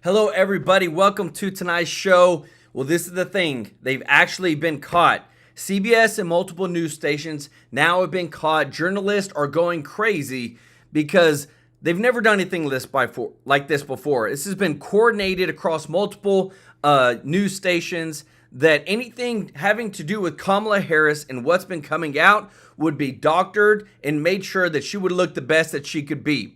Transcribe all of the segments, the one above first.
Hello, everybody. Welcome to tonight's show. Well, this is the thing. They've actually been caught. CBS and multiple news stations now have been caught. Journalists are going crazy because they've never done anything like this before. This has been coordinated across multiple news stations that anything having to do with Kamala Harris and what's been coming out would be doctored and made sure that she would look the best that she could be.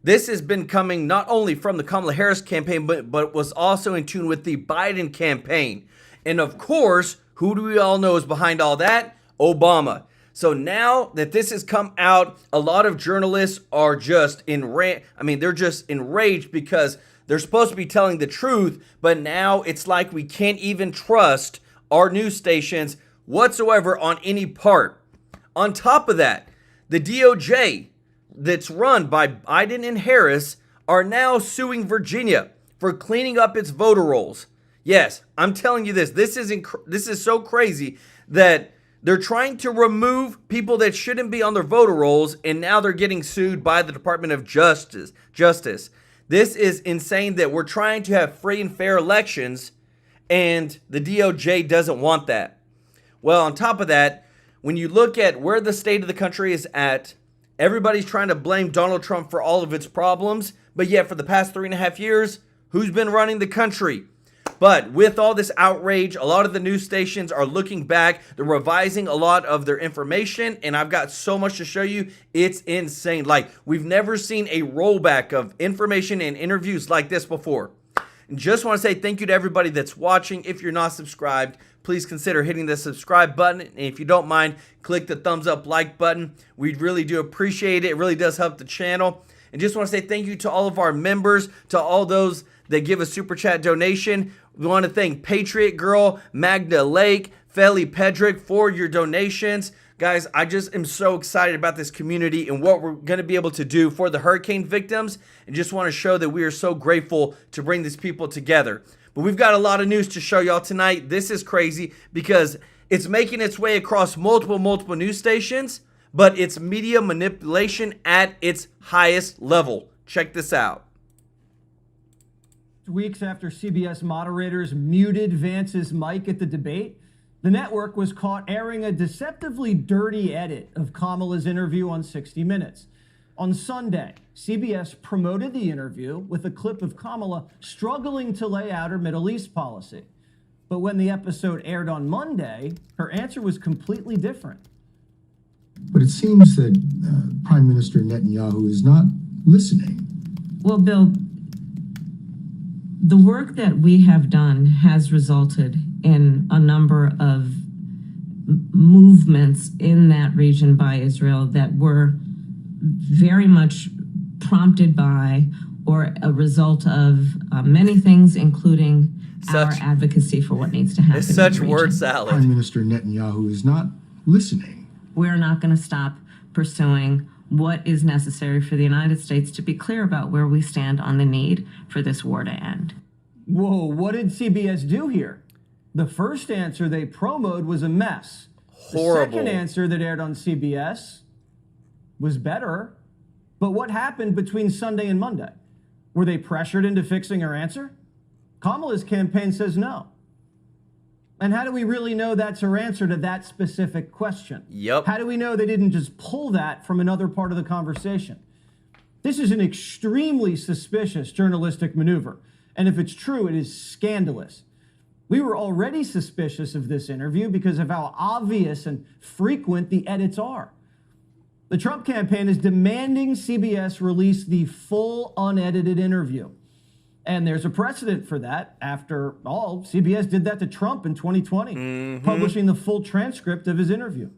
This has been coming not only from the Kamala Harris campaign, but was also in tune with the Biden campaign. And of course, who do we all know is behind all that? Obama. So now that this has come out, a lot of journalists are just they're just enraged because they're supposed to be telling the truth, but now it's like we can't even trust our news stations whatsoever on any part. On top of that, the DOJ that's run by Biden and Harris are now suing Virginia for cleaning up its voter rolls. Yes, I'm telling you this. This is so crazy that they're trying to remove people that shouldn't be on their voter rolls, and now they're getting sued by the Department of Justice. This is insane that we're trying to have free and fair elections, and the DOJ doesn't want that. Well, on top of that, when you look at where the state of the country is at, everybody's trying to blame Donald Trump for all of its problems, but yet for the past 3.5 years, who's been running the country? But with all this outrage, a lot of the news stations are looking back. They're revising a lot of their information, and I've got so much to show you. It's insane. Like, we've never seen a rollback of information and interviews like this before. And just want to say thank you to everybody that's watching. If you're not subscribed, please consider hitting the subscribe button. And if you don't mind, click the thumbs up like button. We really do appreciate it. It really does help the channel. And just want to say thank you to all of our members, to all those that give a super chat donation. We want to thank Patriot Girl, Magda Lake, Feli Pedrick for your donations. Guys, I just am so excited about this community and what we're going to be able to do for the hurricane victims, and just want to show that we are so grateful to bring these people together. But we've got a lot of news to show y'all tonight. This is crazy because it's making its way across multiple news stations, but it's media manipulation at its highest level. Check this out. Weeks after CBS moderators muted Vance's mic at the debate, the network was caught airing a deceptively dirty edit of Kamala's interview on 60 Minutes. On Sunday, CBS promoted the interview with a clip of Kamala struggling to lay out her Middle East policy. But when the episode aired on Monday, her answer was completely different. But it seems that Prime Minister Netanyahu is not listening. Well, Bill, the work that we have done has resulted in a number of movements in that region by Israel that were very much prompted by or a result of many things, including our advocacy for what needs to happen. It's such word salad. Prime Minister Netanyahu is not listening. We're not going to stop pursuing what is necessary for the United States to be clear about where we stand on the need for this war to end. Whoa, what did CBS do here? The first answer they promoted was a mess. Horrible. The second answer that aired on CBS was better. But what happened between Sunday and Monday? Were they pressured into fixing her answer? Kamala's campaign says no. And how do we really know that's her answer to that specific question? Yep. How do we know they didn't just pull that from another part of the conversation? This is an extremely suspicious journalistic maneuver. And if it's true, it is scandalous. We were already suspicious of this interview because of how obvious and frequent the edits are. The Trump campaign is demanding CBS release the full unedited interview. And there's a precedent for that. After all, CBS did that to Trump in 2020, publishing the full transcript of his interview.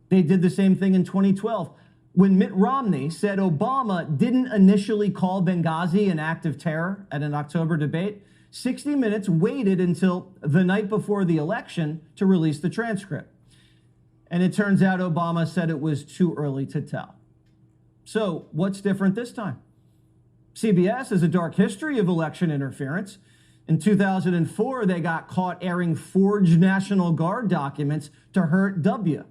They did the same thing in 2012. When Mitt Romney said Obama didn't initially call Benghazi an act of terror at an October debate, 60 Minutes waited until the night before the election to release the transcript. And it turns out Obama said it was too early to tell. So what's different this time? CBS has a dark history of election interference. In 2004, they got caught airing forged National Guard documents to hurt W.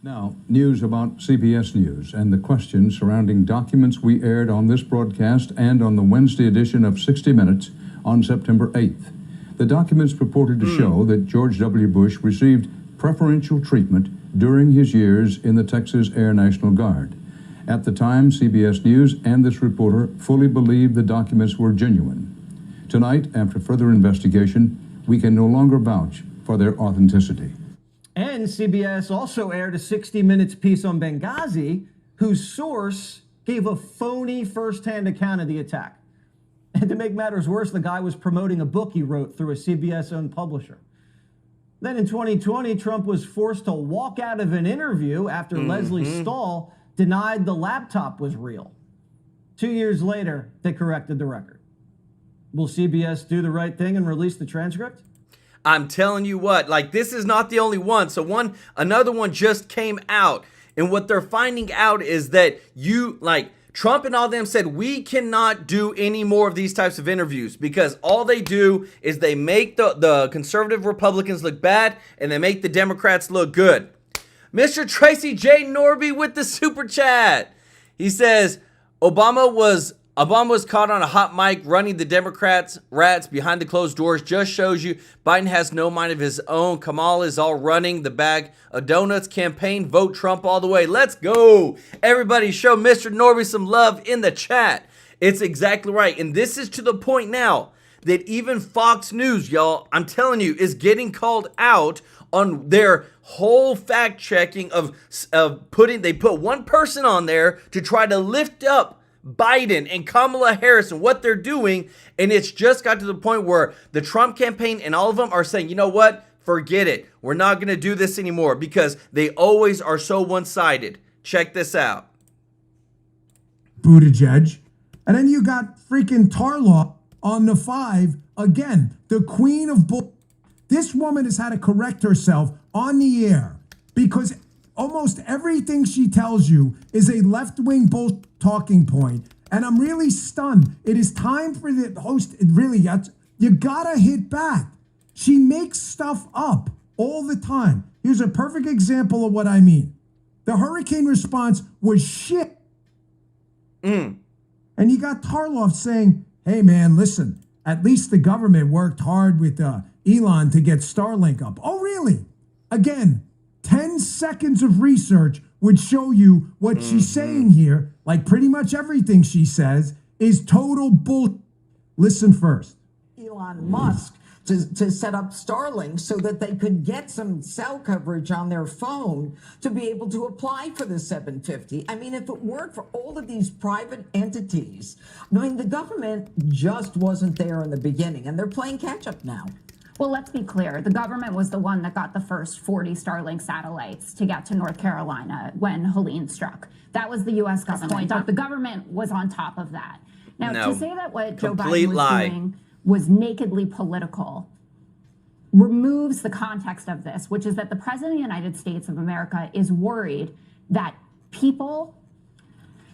Now, news about CBS News and the questions surrounding documents we aired on this broadcast and on the Wednesday edition of 60 Minutes on September 8th. The documents purported to show that George W. Bush received preferential treatment during his years in the Texas Air National Guard. At the time, CBS News and this reporter fully believed the documents were genuine. Tonight, after further investigation, we can no longer vouch for their authenticity. And CBS also aired a 60 Minutes piece on Benghazi, whose source gave a phony first-hand account of the attack. And to make matters worse, the guy was promoting a book he wrote through a CBS-owned publisher. Then in 2020, Trump was forced to walk out of an interview after Leslie Stahl denied the laptop was real. 2 years later, they corrected the record. Will CBS do the right thing and release the transcript? I'm telling you what, like, this is not the only one. So another one just came out. And what they're finding out is that Trump and all them said, we cannot do any more of these types of interviews because all they do is they make the conservative Republicans look bad and they make the Democrats look good. Mr. Tracy J. Norby with the super chat. He says, Obama was caught on a hot mic running the Democrats' rats behind the closed doors. Just shows you Biden has no mind of his own. Kamala is all running the bag of donuts campaign. Vote Trump all the way. Let's go. Everybody show Mr. Norby some love in the chat. It's exactly right. And this is to the point now that even Fox News, y'all, I'm telling you, is getting called out on their whole fact checking they put one person on there to try to lift up Biden and Kamala Harris and what they're doing, and it's just got to the point where the Trump campaign and all of them are saying, you know what, forget it, we're not going to do this anymore because they always are so one-sided. Check this out. Buttigieg, and then you got freaking Tarlaw on the 5 again, the queen of bull. This woman has had to correct herself on the air because almost everything she tells you is a left-wing bull talking point, and I'm really stunned. It is time for the host. You gotta hit back. She makes stuff up all the time. Here's a perfect example of what I mean. The hurricane response was shit. And you got Tarloff saying, hey man, listen, at least the government worked hard with Elon to get Starlink up. Oh, really? Again, 10 seconds of research would show you what she's saying here, like pretty much everything she says, is total bull. Listen first. Elon Musk to set up Starlink so that they could get some cell coverage on their phone to be able to apply for the 750. I mean, if it weren't for all of these private entities, I mean, the government just wasn't there in the beginning, and they're playing catch up now. Well, let's be clear. The government was the one that got the first 40 Starlink satellites to get to North Carolina when Helene struck. That was the U.S. government. The government was on top of that. Now, No. to say that what Joe Complete Biden was lie. doing was nakedly political removes the context of this, which is that the President of the United States of America is worried that people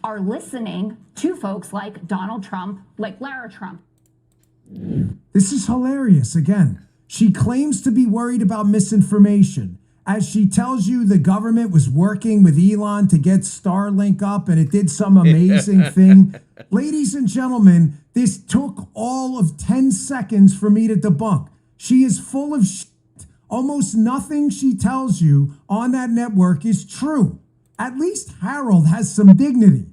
are listening to folks like Donald Trump, like Lara Trump. This is hilarious. Again, she claims to be worried about misinformation as she tells you the government was working with Elon to get Starlink up and it did some amazing thing. Ladies and gentlemen, this took all of 10 seconds for me to debunk. She is full of shit. Almost nothing she tells you on that network is true. At least Harold has some dignity.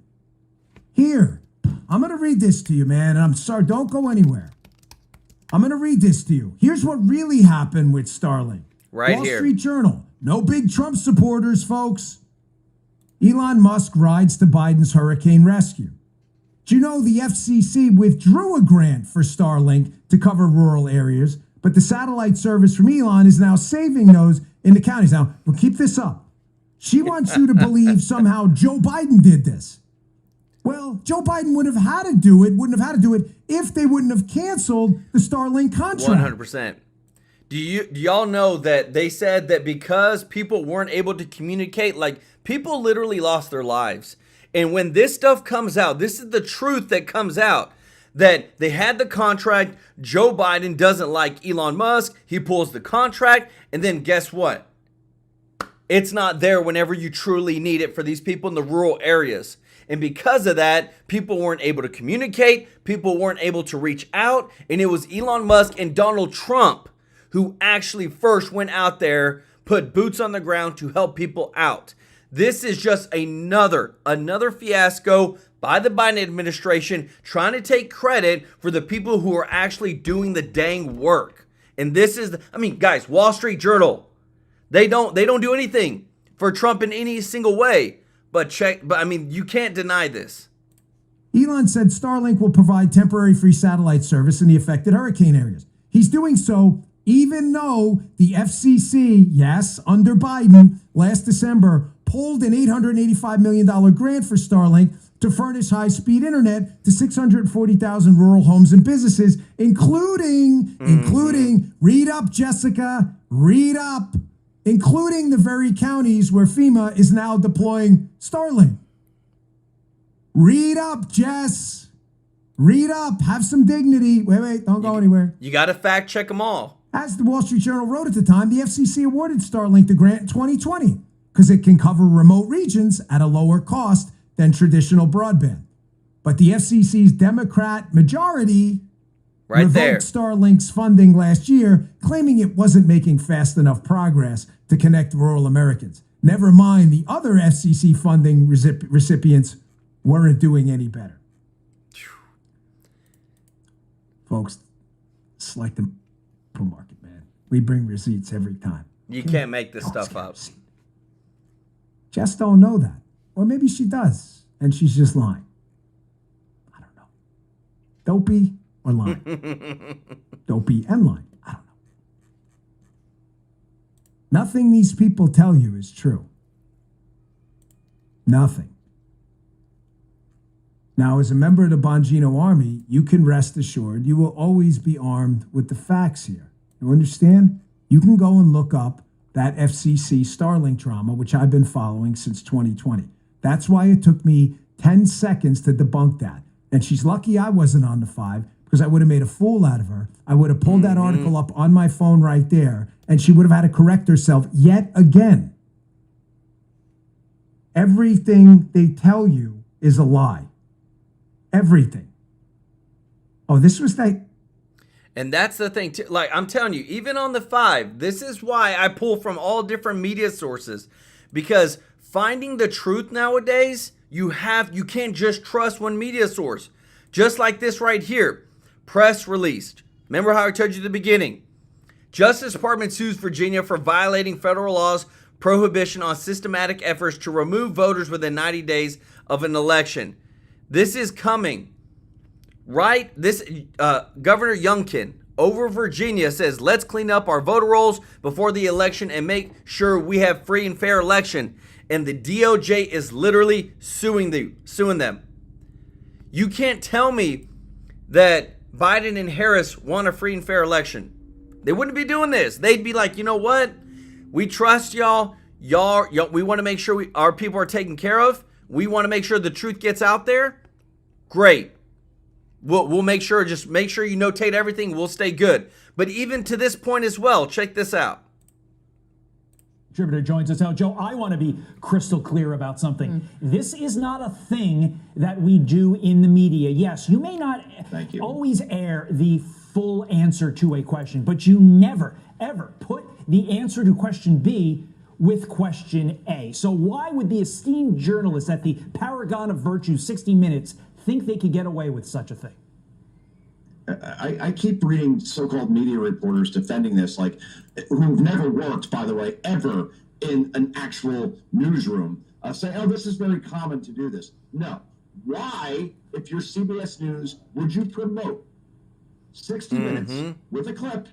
Here, I'm going to read this to you, man. And I'm sorry, don't go anywhere. I'm going to read this to you. Here's what really happened with Starlink. Right Wall here. Street Journal. No big Trump supporters, folks. Elon Musk rides to Biden's hurricane rescue. Do you know the FCC withdrew a grant for Starlink to cover rural areas, but the satellite service from Elon is now saving those in the counties. Now, we'll keep this up. She wants you to believe somehow Joe Biden did this. Well, Joe Biden wouldn't have had to do it if they wouldn't have canceled the Starlink contract. 100%. Do y'all know that they said that because people weren't able to communicate, like people literally lost their lives. And when this stuff comes out, this is the truth that comes out, that they had the contract. Joe Biden doesn't like Elon Musk. He pulls the contract. And then guess what? It's not there whenever you truly need it for these people in the rural areas. And because of that, people weren't able to communicate, people weren't able to reach out, and it was Elon Musk and Donald Trump who actually first went out there, put boots on the ground to help people out. This is just another fiasco by the Biden administration trying to take credit for the people who are actually doing the dang work. And this is, guys, Wall Street Journal, they don't do anything for Trump in any single way. But you can't deny this. Elon said Starlink will provide temporary free satellite service in the affected hurricane areas. He's doing so even though the FCC, yes, under Biden, last December, pulled an $885 million grant for Starlink to furnish high-speed internet to 640,000 rural homes and businesses, including, read up, Jessica, read up, including the very counties where FEMA is now deploying Starlink. Read up, Jess. Read up. Have some dignity. Wait, don't go anywhere. You got to fact check them all. As the Wall Street Journal wrote at the time, the FCC awarded Starlink the grant in 2020 because it can cover remote regions at a lower cost than traditional broadband. But the FCC's Democrat majority revoked Starlink's funding last year, claiming it wasn't making fast enough progress to connect rural Americans. Never mind, the other FCC funding recipients weren't doing any better. Folks, it's like the market, man. We bring receipts every time. You can't make this stuff up. Jess don't know that. Or maybe she does, and she's just lying. I don't know. Dopey or lying? Dopey and lying. I don't know. Nothing these people tell you is true. Nothing. Now, as a member of the Bongino Army, you can rest assured you will always be armed with the facts here. You understand? You can go and look up that FCC Starlink drama, which I've been following since 2020. That's why it took me 10 seconds to debunk that. And she's lucky I wasn't on the 5, because I would have made a fool out of her. I would have pulled that article up on my phone right there, and she would have had to correct herself yet again. Everything they tell you is a lie. Everything. Oh, this was that. And that's the thing, too. Like, I'm telling you, even on the 5, this is why I pull from all different media sources. Because finding the truth nowadays, you can't just trust one media source. Just like this right here. Press released. Remember how I told you at the beginning? Justice Department sues Virginia for violating federal laws prohibition on systematic efforts to remove voters within 90 days of an election. This is coming, right? This Governor Youngkin over Virginia says, let's clean up our voter rolls before the election and make sure we have free and fair election. And the DOJ is literally suing them. You can't tell me that Biden and Harris want a free and fair election. They wouldn't be doing this. They'd be like, you know what? We trust y'all. We want to make sure our people are taken care of. We want to make sure the truth gets out there. Great. We'll make sure, just make sure you notate everything. We'll stay good. But even to this point as well, check this out. Contributor joins us now. Joe, I want to be crystal clear about something. This is not a thing that we do in the media. Yes, you may not always air the full answer to a question, but you never, ever put the answer to question B with question A. So why would the esteemed journalists at the paragon of virtue, 60 Minutes, think they could get away with such a thing? I keep reading so-called media reporters defending this, like, who've never worked, by the way, ever in an actual newsroom, saying, oh, this is very common to do this. No. Why, if you're CBS News, would you promote 60 Minutes with a clip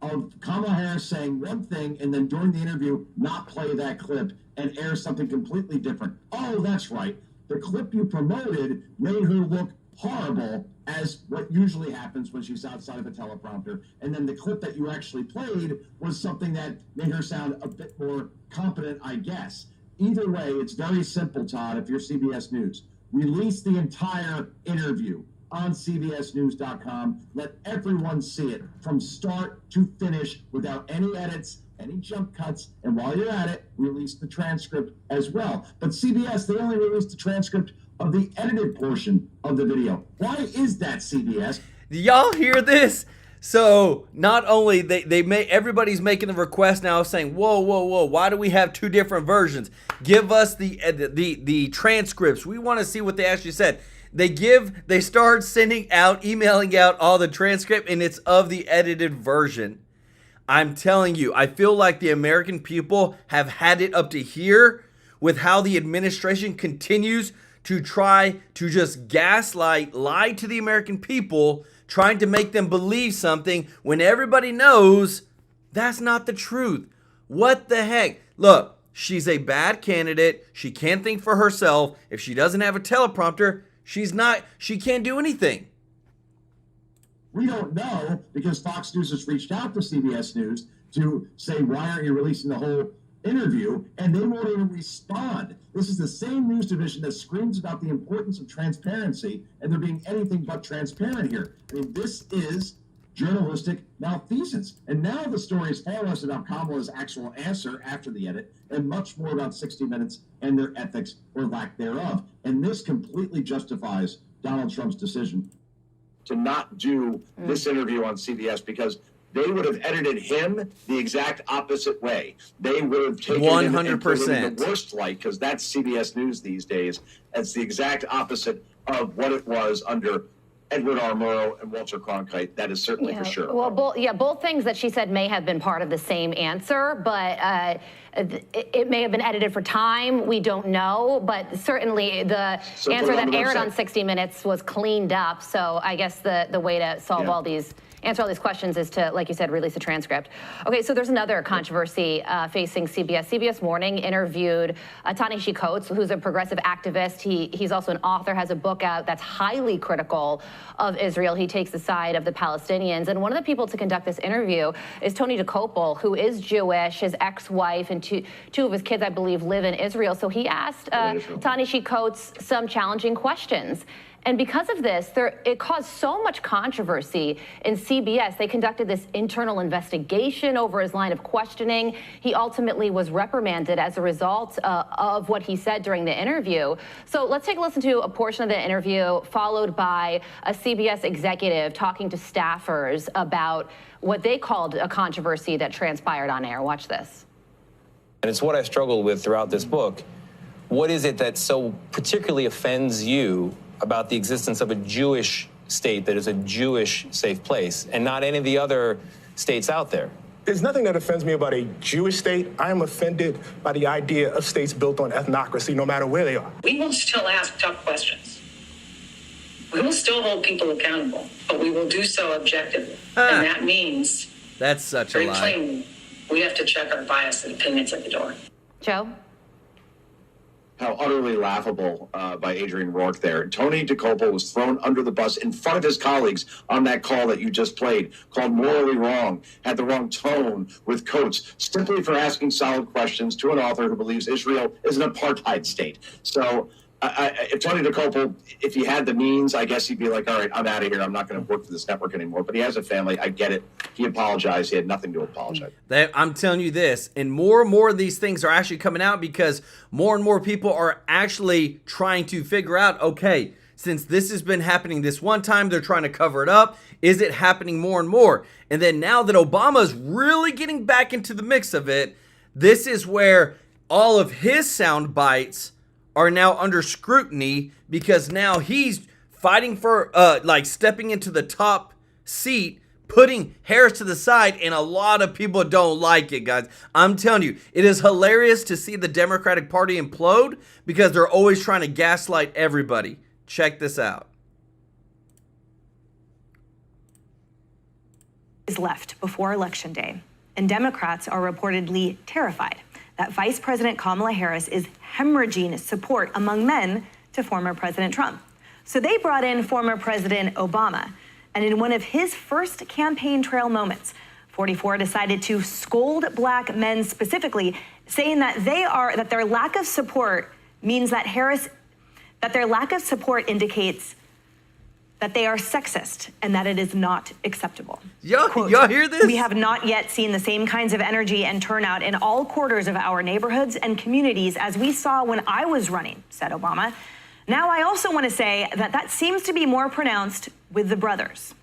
of Kamala Harris saying one thing and then during the interview not play that clip and air something completely different? Oh, that's right. The clip you promoted made her look horrible, as what usually happens when she's outside of a teleprompter. And then the clip that you actually played was something that made her sound a bit more competent, I guess. Either way, it's very simple, Todd, if you're CBS News. Release the entire interview on CBSNews.com. Let everyone see it from start to finish without any edits any jump cuts, and while you're at it, release the transcript as well. But CBS, they only released the transcript of the edited portion of the video. Why is that, CBS? Do y'all hear this? So not only everybody's making the request now saying, whoa, why do we have two different versions? Give us the transcripts. We want to see what they actually said. They start emailing out all the transcript, and it's of the edited version. I'm telling you, I feel like the American people have had it up to here with how the administration continues to try to just gaslight, lie to the American people, trying to make them believe something when everybody knows that's not the truth. What the heck? Look, she's a bad candidate. She can't think for herself. If she doesn't have a teleprompter, she can't do anything. We don't know because Fox News has reached out to CBS News to say, why aren't you releasing the whole interview? And they won't even respond. This is the same news division that screams about the importance of transparency, and they're being anything but transparent here. I mean, this is journalistic malfeasance. And now the story is far less about Kamala's actual answer after the edit and much more about 60 Minutes and their ethics or lack thereof. And this completely justifies Donald Trump's decision to not do this interview on CBS because they would have edited him the exact opposite way. They would have taken 100% the worst light, because that's CBS News these days. It's the exact opposite of what it was under Edward R. Murrow and Walter Cronkite. That is certainly for sure. Well, both things that she said may have been part of the same answer, but it may have been edited for time. We don't know, but certainly the answer that aired on 60 Minutes was cleaned up. So I guess the way to solve answer all these questions is to, like you said, release a transcript. Okay, so there's another controversy facing CBS. CBS Morning interviewed Ta-Nehisi Coates, who's a progressive activist. He's also an author, has a book out that's highly critical of Israel. He takes the side of the Palestinians. And one of the people to conduct this interview is Tony DeCopel, who is Jewish. His ex-wife and two of his kids, I believe, live in Israel. So he asked Ta-Nehisi Coates some challenging questions. And because of this, it caused so much controversy in CBS. They conducted this internal investigation over his line of questioning. He ultimately was reprimanded as a result of what he said during the interview. So let's take a listen to a portion of the interview, followed by a CBS executive talking to staffers about what they called a controversy that transpired on air. Watch this. And it's what I struggled with throughout this book. What is it that so particularly offends you about the existence of a Jewish state that is a Jewish safe place and not any of the other states out there? There's nothing that offends me about a Jewish state. I am offended by the idea of states built on ethnocracy, no matter where they are. We will still ask tough questions. We will still hold people accountable, but we will do so objectively. And that means that's such very a lie. plainly, we have to check our bias and opinions at the door. Joe? How utterly laughable by Adrian Rourke there. Tony DeCopel was thrown under the bus in front of his colleagues on that call that you just played, called morally wrong, had the wrong tone with Coates, simply for asking solid questions to an author who believes Israel is an apartheid state. So if Tony DeCopel, if he had the means, I guess he'd be like, all right, I'm out of here. I'm not going to work for this network anymore. But he has a family. I get it. He apologized. He had nothing to apologize. I'm telling you this, and more of these things are actually coming out because more and more people are actually trying to figure out, okay, since this has been happening this one time, they're trying to cover it up. Is it happening more and more? And then now that Obama's really getting back into the mix of it, this is where all of his sound bites are now under scrutiny because now he's fighting for stepping into the top seat, putting Harris to the side, and a lot of people don't like it, guys. I'm telling you, it is hilarious to see the Democratic Party implode because they're always trying to gaslight everybody. Check this out. Is left before Election Day, and Democrats are reportedly terrified that Vice President Kamala Harris is hemorrhaging support among men to former President Trump. So they brought in former President Obama, and in one of his first campaign trail moments, 44 decided to scold black men specifically, saying that their lack of support means that their lack of support indicates that they are sexist and that it is not acceptable. Y'all hear this? We have not yet seen the same kinds of energy and turnout in all quarters of our neighborhoods and communities as we saw when I was running, said Obama. Now, I also want to say that seems to be more pronounced with the brothers.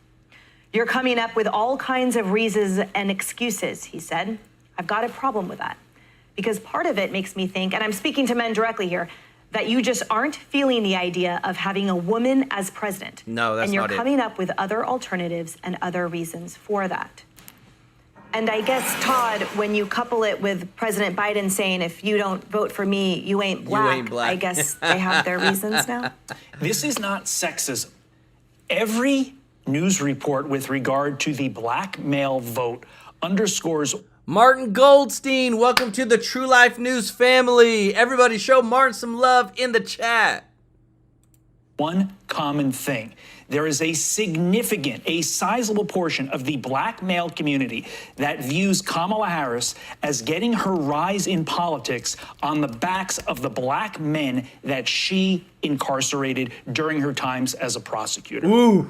You're coming up with all kinds of reasons and excuses, he said. I've got a problem with that because part of it makes me think, and I'm speaking to men directly here, that you just aren't feeling the idea of having a woman as president. No, that's and you're not it. coming up with other alternatives and other reasons for that. And I guess, Todd, when you couple it with President Biden saying, if you don't vote for me, you ain't black, I guess they have their reasons now. This is not sexism. Every news report with regard to the black male vote underscores. Martin Goldstein, welcome to the True Life News family. Everybody show Martin some love in the chat. One common thing. There is a significant, a sizable portion of the black male community that views Kamala Harris as getting her rise in politics on the backs of the black men that she incarcerated during her times as a prosecutor. Ooh.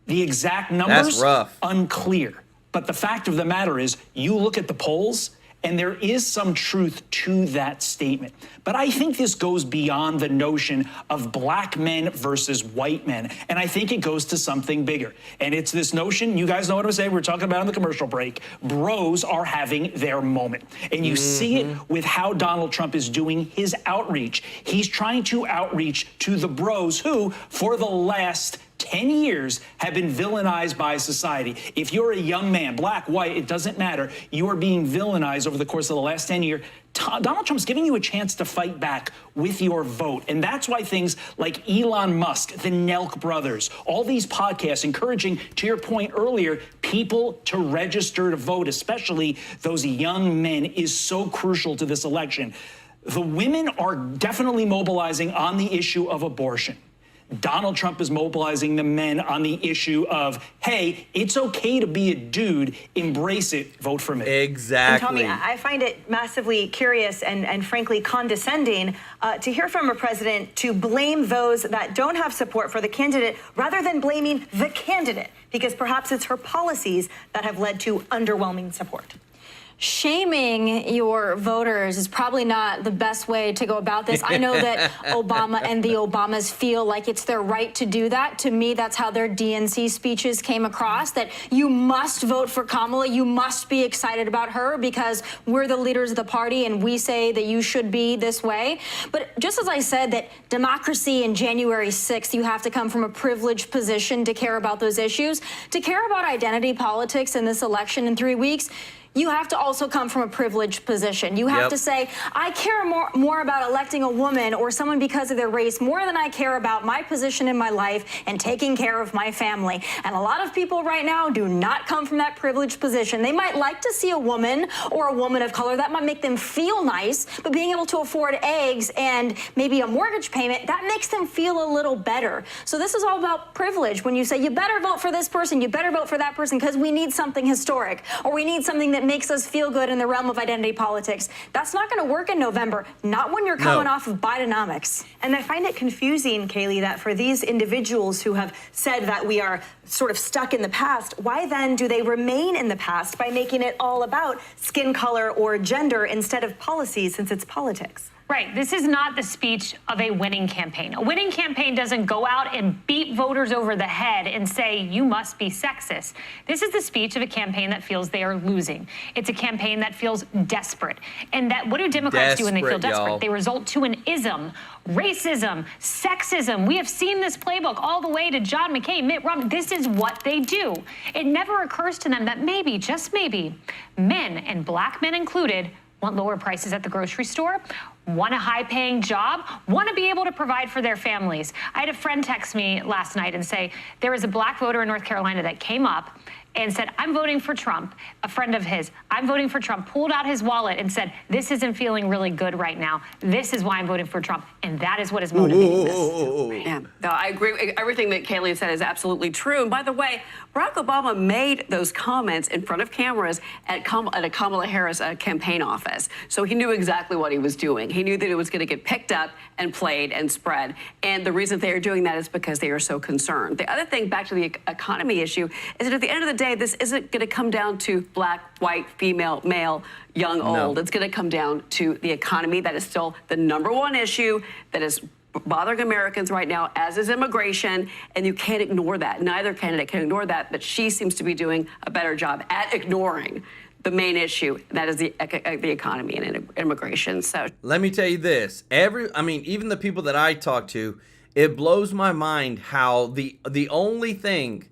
The exact numbers, That's rough. Unclear. But the fact of the matter is, you look at the polls, and there is some truth to that statement. But I think this goes beyond the notion of black men versus white men. And I think it goes to something bigger. And it's this notion, you guys know what I'm saying, we're talking about in the commercial break, bros are having their moment. And you see it with how Donald Trump is doing his outreach. He's trying to outreach to the bros who, for the last 10 years have been villainized by society. If you're a young man, black, white, it doesn't matter. You are being villainized over the course of the last 10 years. Donald Trump's giving you a chance to fight back with your vote. And that's why things like Elon Musk, the Nelk brothers, all these podcasts encouraging, to your point earlier, people to register to vote, especially those young men, is so crucial to this election. The women are definitely mobilizing on the issue of abortion. Donald Trump is mobilizing the men on the issue of, hey, it's okay to be a dude, embrace it, vote for me. Exactly. And Tommy, I find it massively curious and frankly condescending to hear from a president to blame those that don't have support for the candidate rather than blaming the candidate, because perhaps it's her policies that have led to underwhelming support. Shaming your voters is probably not the best way to go about this. I know that Obama and the Obamas feel like it's their right to do that. To me, that's how their DNC speeches came across, that you must vote for Kamala. You must be excited about her because we're the leaders of the party and we say that you should be this way. But just as I said that democracy in January 6th, you have to come from a privileged position to care about those issues. To care about identity politics in this election in 3 weeks, you have to also come from a privileged position. You have to say, I care more about electing a woman or someone because of their race more than I care about my position in my life and taking care of my family. And a lot of people right now do not come from that privileged position. They might like to see a woman or a woman of color. That might make them feel nice, but being able to afford eggs and maybe a mortgage payment, that makes them feel a little better. So this is all about privilege. When you say, you better vote for this person, you better vote for that person because we need something historic or we need something that makes us feel good in the realm of identity politics. That's not going to work in November, not when you're coming off of Bidenomics. And I find it confusing, Kaylee, that for these individuals who have said that we are sort of stuck in the past, why then do they remain in the past by making it all about skin color or gender instead of policies, since it's politics? Right. This is not the speech of a winning campaign. A winning campaign doesn't go out and beat voters over the head and say, you must be sexist. This is the speech of a campaign that feels they are losing. It's a campaign that feels desperate. And that, what do Democrats do when they feel desperate? Y'all. They resort to an ism, racism, sexism. We have seen this playbook all the way to John McCain, Mitt Romney. This is what they do. It never occurs to them that maybe, just maybe, men, and black men included, want lower prices at the grocery store, want a high-paying job, want to be able to provide for their families. I had a friend text me last night and say, there was a black voter in North Carolina that came up and said, I'm voting for Trump, a friend of his, I'm voting for Trump, pulled out his wallet and said, this isn't feeling really good right now. This is why I'm voting for Trump. And that is what is motivating this. Yeah, no, I agree. Everything that Kaylee said is absolutely true. And by the way, Barack Obama made those comments in front of cameras at a Kamala Harris campaign office. So he knew exactly what he was doing. He knew that it was going to get picked up and played and spread. And the reason they are doing that is because they are so concerned. The other thing, back to the economy issue, is that at the end of the day, this isn't going to come down to black, white, female, male, young, old. It's going to come down to the economy. That is still the #1 issue that is bothering Americans right now, as is immigration, and you can't ignore that. Neither candidate can ignore that, but she seems to be doing a better job at ignoring the main issue, that is the economy and immigration. So let me tell you this, even the people that I talk to, it blows my mind how the only thing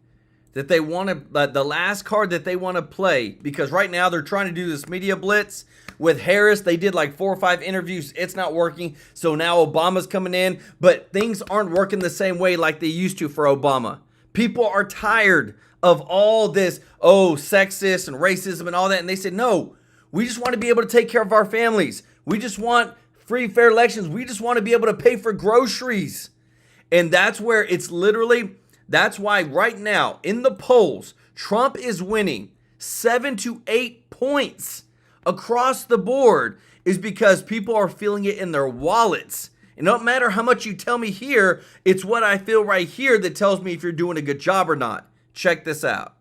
that they want to, the last card that they want to play, because right now they're trying to do this media blitz with Harris. They did like 4 or 5 interviews. It's not working. So now Obama's coming in, but things aren't working the same way like they used to for Obama. People are tired of all this, sexist and racism and all that. And they said, no, we just want to be able to take care of our families. We just want free, fair elections. We just want to be able to pay for groceries. And that's where it's literally, that's why right now in the polls, Trump is winning 7 to 8 points across the board, is because people are feeling it in their wallets. It don't matter how much you tell me here, it's what I feel right here that tells me if you're doing a good job or not. Check this out.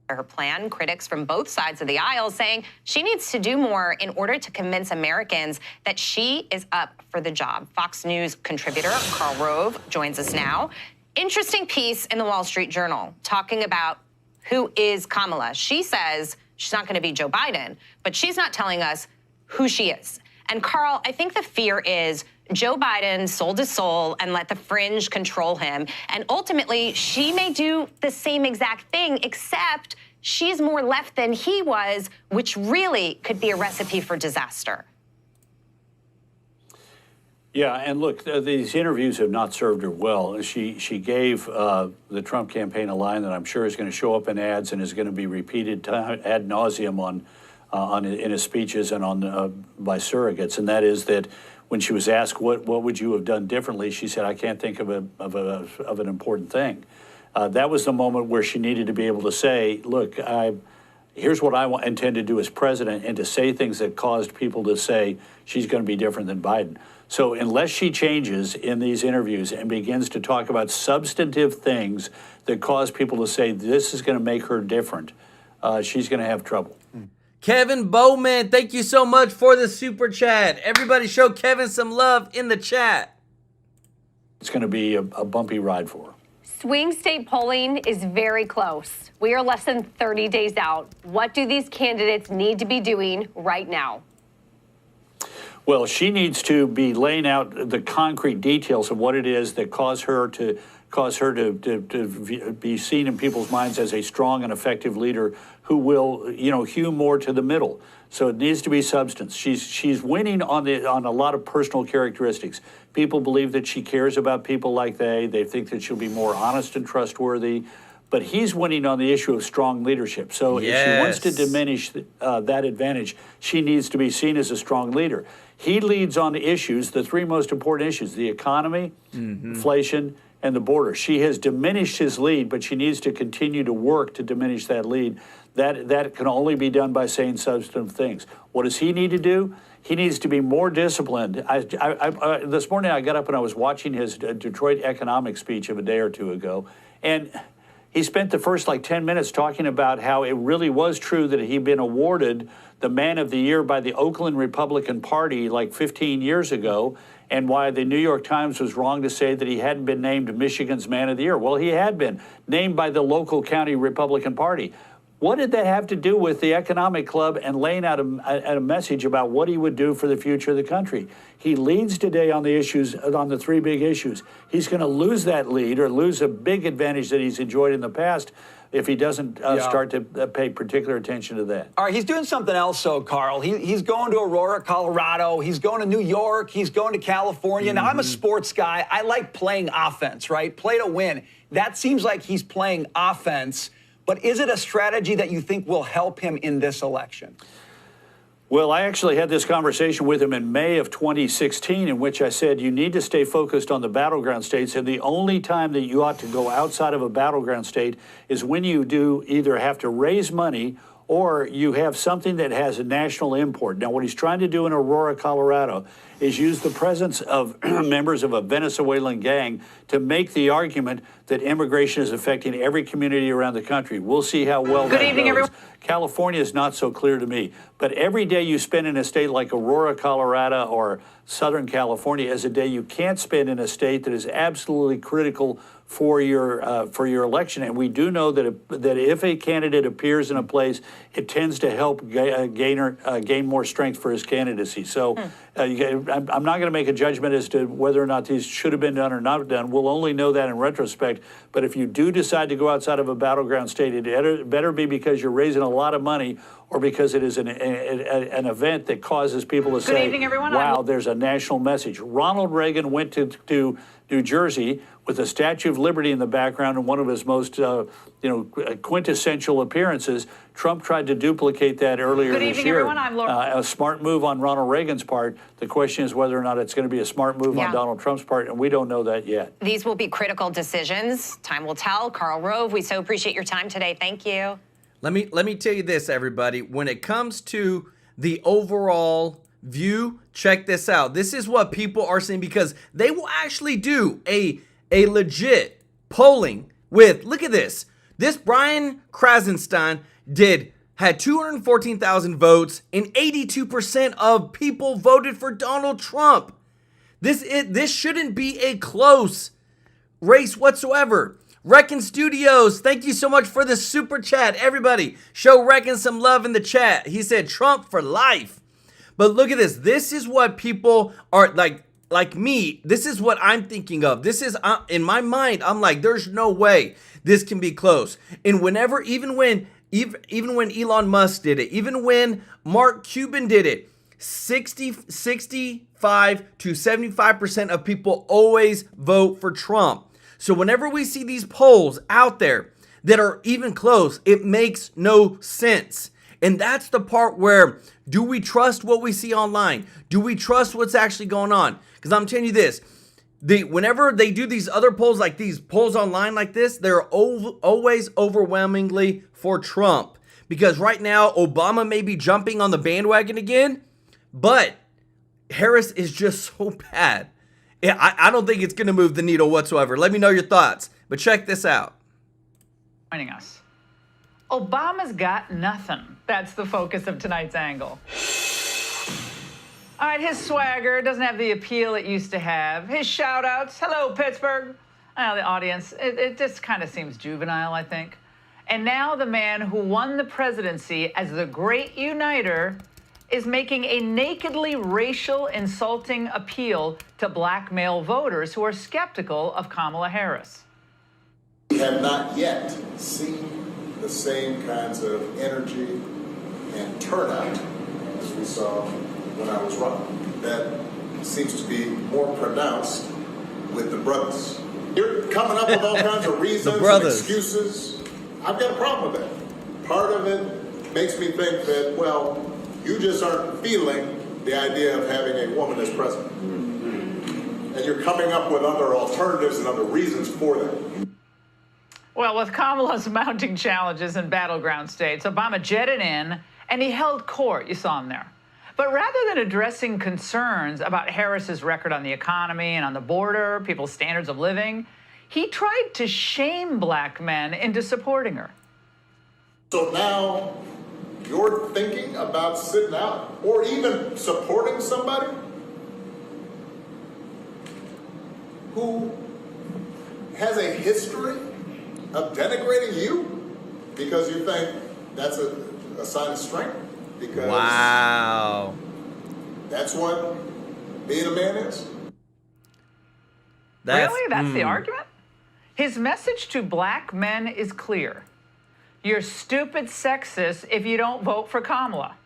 Her plan, critics from both sides of the aisle saying she needs to do more in order to convince Americans that she is up for the job. Fox News contributor Karl Rove joins us now. Interesting piece in the Wall Street Journal talking about who is Kamala. She says she's not going to be Joe Biden, but she's not telling us who she is. And Karl, I think the fear is Joe Biden sold his soul and let the fringe control him. And ultimately, she may do the same exact thing, except she's more left than he was, which really could be a recipe for disaster. Yeah, and look, these interviews have not served her well. She gave the Trump campaign a line that I'm sure is going to show up in ads and is going to be repeated ad nauseum in his speeches and by surrogates, and that is that when she was asked what would you have done differently, she said, I can't think of an important thing. That was the moment where she needed to be able to say, look, here's what I intend to do as president, and to say things that caused people to say she's going to be different than Biden. So unless she changes in these interviews and begins to talk about substantive things that cause people to say this is going to make her different, she's going to have trouble. Kevin Bowman, thank you so much for the super chat. Everybody show Kevin some love in the chat. It's going to be a bumpy ride for her. Swing state polling is very close. We are less than 30 days out. What do these candidates need to be doing right now? Well, she needs to be laying out the concrete details of what it is that cause her to be seen in people's minds as a strong and effective leader who will, hew more to the middle. So it needs to be substance. She's winning on a lot of personal characteristics. People believe that she cares about people like they think that she'll be more honest and trustworthy. But he's winning on the issue of strong leadership. So if she wants to diminish that advantage, she needs to be seen as a strong leader. He leads on the issues, the 3 most important issues, the economy, inflation, and the border. She has diminished his lead, but she needs to continue to work to diminish that lead. That can only be done by saying substantive things. What does he need to do? He needs to be more disciplined. This morning I got up and I was watching his Detroit economic speech of a day or two ago, and he spent the first 10 minutes talking about how it really was true that he'd been awarded the Man of the Year by the Oakland Republican Party 15 years ago, and why the New York Times was wrong to say that he hadn't been named Michigan's Man of the Year. Well, he had been named by the local county Republican Party. What did that have to do with the economic club and laying out a message about what he would do for the future of the country? He leads today on the issues, on the 3 big issues. He's going to lose that lead or lose a big advantage that he's enjoyed in the past if he doesn't start to pay particular attention to that. All right, he's doing something else, though, Karl. He's going to Aurora, Colorado. He's going to New York. He's going to California. Now, I'm a sports guy. I like playing offense, right? Play to win. That seems like he's playing offense. but is it a strategy that you think will help him in this election? Well, I actually had this conversation with him in May of 2016, in which I said you need to stay focused on the battleground states, and the only time that you ought to go outside of a battleground state is when you do either have to raise money or you have something that has a national import. Now, what he's trying to do in Aurora, Colorado, is use the presence of members of a Venezuelan gang to make the argument that immigration is affecting every community around the country. We'll see how well that evening, goes. everyone. California is not so clear to me, but every day you spend in a state like Aurora, Colorado, or Southern California is a day you can't spend in a state that is absolutely critical for your election. And we do know that if a candidate appears in a place, it tends to help gain more strength for his candidacy. So I'm not going to make a judgment as to whether or not these should have been done or not done. We'll only know that in retrospect. But if you do decide to go outside of a battleground state, it better be because you're raising a lot of money or because it is an event that causes people to say, evening, everyone. wow, there's a national message. Ronald Reagan went to New Jersey with the Statue of Liberty in the background and one of his most quintessential appearances. Trump tried to duplicate that earlier Good this evening, year. everyone. I'm Laura. A smart move on Ronald Reagan's part. The question is whether or not it's going to be a smart move on Donald Trump's part, and we don't know that yet. These will be critical decisions. Time will tell. Karl Rove, we so appreciate your time today. Thank you. Let me tell you this, everybody. When it comes to the overall view, check this out. This is what people are saying because they will actually do a legit polling with, look at this. This Brian Krasenstein had 214,000 votes and 82% of people voted for Donald Trump. This shouldn't be a close race whatsoever. Reckon Studios, thank you so much for the super chat. Everybody, show Reckon some love in the chat. He said Trump for life. But look at this. This is what people are like me. This is what I'm thinking of. This is in my mind. I'm like, there's no way this can be close. And even when Elon Musk did it, even when Mark Cuban did it, 65 to 75% of people always vote for Trump. So whenever we see these polls out there that are even close, it makes no sense. And that's the part where, do we trust what we see online? Do we trust what's actually going on? Because I'm telling you this, whenever they do these other polls, like these polls online like this, they're always overwhelmingly for Trump. Because right now, Obama may be jumping on the bandwagon again, but Harris is just so bad. I don't think it's going to move the needle whatsoever. Let me know your thoughts. But check this out. Joining us. Obama's got nothing. That's the focus of tonight's angle. All right, his swagger doesn't have the appeal it used to have. His shout-outs, hello, Pittsburgh. The audience, it just kind of seems juvenile, I think. And now the man who won the presidency as the great uniter is making a nakedly racial insulting appeal to black male voters who are skeptical of Kamala Harris. We have not yet seen the same kinds of energy and turnout as we saw when I was running. That seems to be more pronounced with the brothers. You're coming up with all kinds of reasons and excuses. I've got a problem with that. Part of it makes me think that, well, you just aren't feeling the idea of having a woman as president. And you're coming up with other alternatives and other reasons for that. Well, with Kamala's mounting challenges in battleground states, Obama jetted in and he held court. You saw him there. But rather than addressing concerns about Harris's record on the economy and on the border, people's standards of living, he tried to shame black men into supporting her. So now you're thinking about sitting out or even supporting somebody who has a history of denigrating you because you think that's a sign of strength? Because wow, that's what being a man is? Really? That's the argument? His message to black men is clear. You're stupid sexist if you don't vote for Kamala.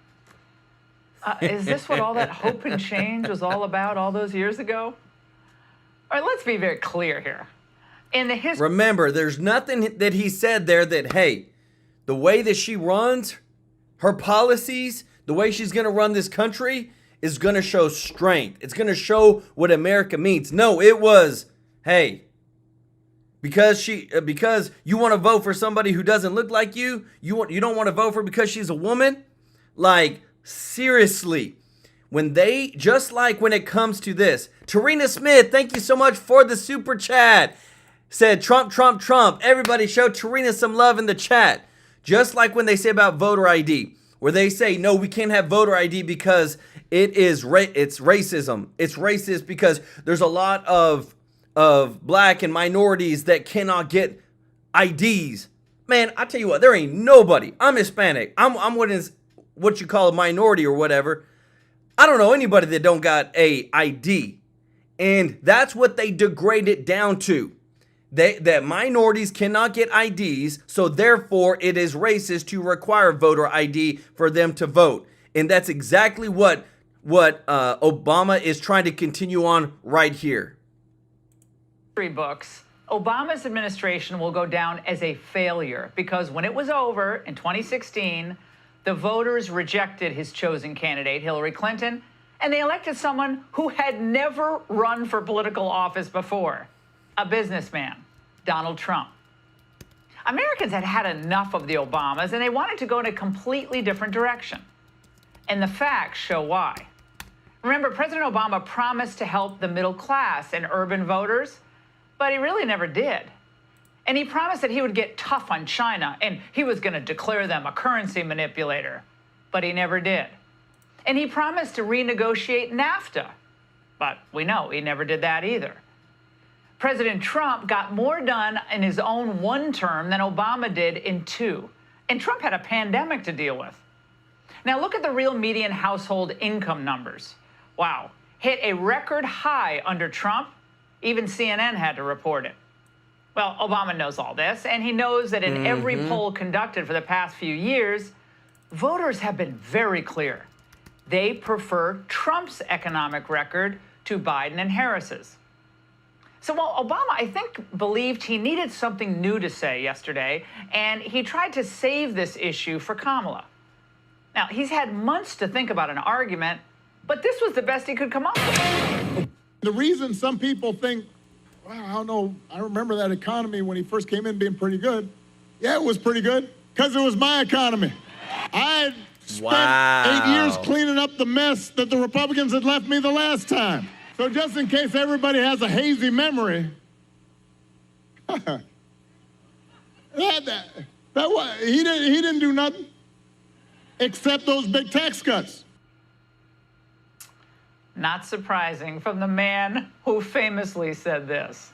Is this what all that hope and change was all about all those years ago? All right, let's be very clear here. In the history... Remember, there's nothing that he said there that, hey, the way that she runs, her policies, the way she's going to run this country is going to show strength. It's going to show what America means. No, it was, hey, because you want to vote for somebody who doesn't look like you don't want to vote for her because she's a woman? Like, seriously. Just like when it comes to this, Tarina Smith, thank you so much for the super chat. Said Trump, Trump, Trump. Everybody show Tarina some love in the chat. Just like when they say about voter ID, where they say, no, we can't have voter ID because it's racism. It's racist because there's a lot of black and minorities that cannot get IDs. Man, I tell you what, there ain't nobody. I'm Hispanic. I'm what you call a minority or whatever. I don't know anybody that don't got a ID. And that's what they degrade it down to. That minorities cannot get IDs, so therefore it is racist to require voter ID for them to vote. And that's exactly what Obama is trying to continue on right here. Books, Obama's administration will go down as a failure because when it was over in 2016, the voters rejected his chosen candidate, Hillary Clinton, and they elected someone who had never run for political office before, a businessman, Donald Trump. Americans had had enough of the Obamas, and they wanted to go in a completely different direction. And the facts show why. Remember, President Obama promised to help the middle class and urban voters, but he really never did. And he promised that he would get tough on China, and he was going to declare them a currency manipulator, but he never did. And he promised to renegotiate NAFTA, but we know he never did that either. President Trump got more done in his own one term than Obama did in two. And Trump had a pandemic to deal with. Now look at the real median household income numbers. Wow, hit a record high under Trump. Even CNN had to report it. Well, Obama knows all this, and he knows that in every poll conducted for the past few years, voters have been very clear. They prefer Trump's economic record to Biden and Harris's. So while Obama, I think, believed he needed something new to say yesterday, and he tried to save this issue for Kamala. Now, he's had months to think about an argument, but this was the best he could come up with. The reason some people think, well, I don't know, I remember that economy when he first came in being pretty good. Yeah, it was pretty good, because it was my economy. I had spent 8 years cleaning up the mess that the Republicans had left me the last time. So just in case everybody has a hazy memory, he didn't do nothing except those big tax cuts. Not surprising from the man who famously said this.